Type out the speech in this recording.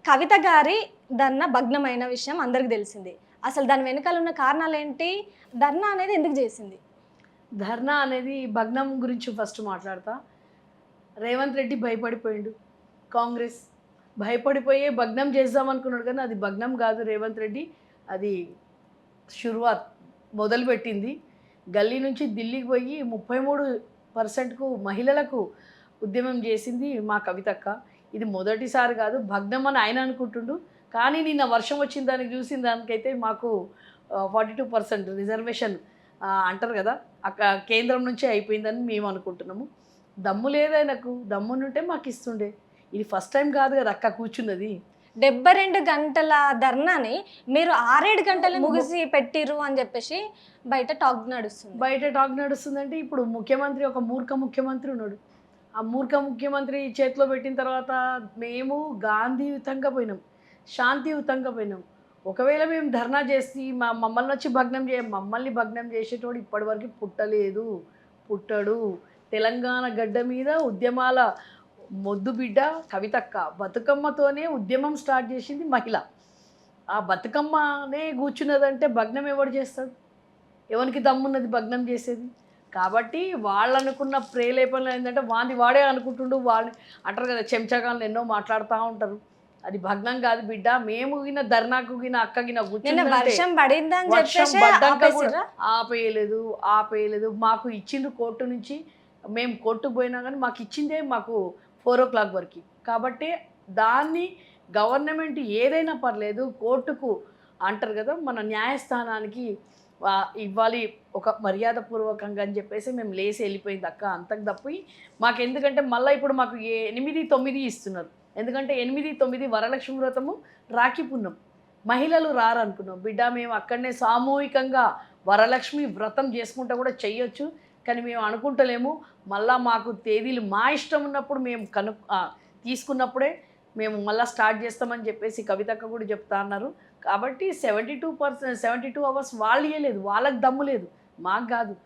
కవిత గారి ధర్నా భగ్నమైన విషయం అందరికి తెలిసింది. అసలు దాని వెనకాల ఉన్న కారణాలు ఏంటి? ధర్నా అనేది ఎందుకు చేసింది? ధర్నా అనేది భగ్నం గురించి ఫస్ట్ మాట్లాడతా. రేవంత్ రెడ్డి భయపడిపోయిండు. కాంగ్రెస్ భయపడిపోయే భగ్నం చేద్దాం అనుకున్నాడు, కానీ అది భగ్నం కాదు. రేవంత్ రెడ్డి అది షురువాత్ మొదలుపెట్టింది. గల్లీ నుంచి ఢిల్లీకి పోయి 33%కు మహిళలకు ఉద్యమం చేసింది మా కవితక్క. ఇది మొదటిసారి కాదు, భగ్నం అని ఆయన అనుకుంటుండు. కానీ నిన్న వర్షం వచ్చిన దానికి చూసిన దానికైతే మాకు 42% రిజర్వేషన్ అంటారు కదా, అక్కడ కేంద్రం నుంచే అయిపోయిందని మేము అనుకుంటున్నాము. దమ్ము లేదైనకు, దమ్మునుంటే మాకు ఇస్తుండే. ఇది ఫస్ట్ టైం కాదు కదా అక్క కూర్చున్నది. 72 గంటల ధర్నాని మీరు 6-7 గంటలు ముగిసి పెట్టిరు అని చెప్పేసి బయట టాక్ నడుస్తుంది. బయట టాక్ నడుస్తుందంటే ఇప్పుడు ముఖ్యమంత్రి ఒక మూర్ఖ ముఖ్యమంత్రి ఉన్నాడు. ఆ మూర్ఖ ముఖ్యమంత్రి చేతిలో పెట్టిన తర్వాత మేము గాంధీయుతంగా పోయినాం, శాంతియుతంగా పోయినాం. ఒకవేళ మేము ధర్నా చేసి మమ్మల్ని భగ్నం చేసేటోడు ఇప్పటివరకు పుట్టడు. తెలంగాణ గడ్డ మీద ఉద్యమాల మొద్దు బిడ్డ కవితక్క. బతుకమ్మతోనే ఉద్యమం స్టార్ట్ చేసింది మహిళ. ఆ బతుకమ్మనే కూర్చున్నదంటే భగ్నం ఎవడు చేస్తాడు? ఎవరికి దమ్మున్నది భగ్నం చేసేది? కాబట్టి వాళ్ళు అనుకున్న ప్రేలేపనలు ఏంటంటే వాడే అనుకుంటుండు. వాళ్ళని అంటారు కదా, చెంచగాళ్ళు ఎన్నో మాట్లాడుతూ ఉంటారు. అది భగ్నం కాదు బిడ్డ. మేము గిన ధర్నాకు గిన అక్క గిన వర్షం పడిందని ఆపేయలేదు. మాకు ఇచ్చిండ్రు కోర్టు నుంచి. మేము కోర్టుకు పోయినా కానీ మాకు ఇచ్చిందే మాకు 4 o'clock వరకు. కాబట్టి దాన్ని గవర్నమెంట్ ఏదైనా పర్లేదు కోర్టుకు అంటారు కదా, మన న్యాయస్థానానికి ఇవ్వాలి ఒక మర్యాదపూర్వకంగా అని చెప్పేసి మేము లేసి వెళ్ళిపోయింది అక్క. అంతకు తప్పి మాకు ఎందుకంటే మళ్ళీ ఇప్పుడు మాకు 8-9 ఇస్తున్నారు. ఎందుకంటే 8-9 వరలక్ష్మి వ్రతము, రాఖీ పున్నం. మహిళలు రారనుకున్నాం. బిడ్డ మేము అక్కడనే సామూహికంగా వరలక్ష్మి వ్రతం చేసుకుంటా కూడా చెయ్యొచ్చు, కానీ మేము అనుకుంటలేము. మళ్ళీ మాకు తేదీలు మా ఇష్టం ఉన్నప్పుడు మేము తీసుకున్నప్పుడే మేము మళ్ళీ స్టార్ట్ చేస్తామని చెప్పేసి కవితక్క కూడా చెప్తా అన్నారు. కాబట్టి 72 hours వాళ్ళు ఇవ్వలేదు. వాళ్ళకి దమ్ము లేదు, మాకు కాదు.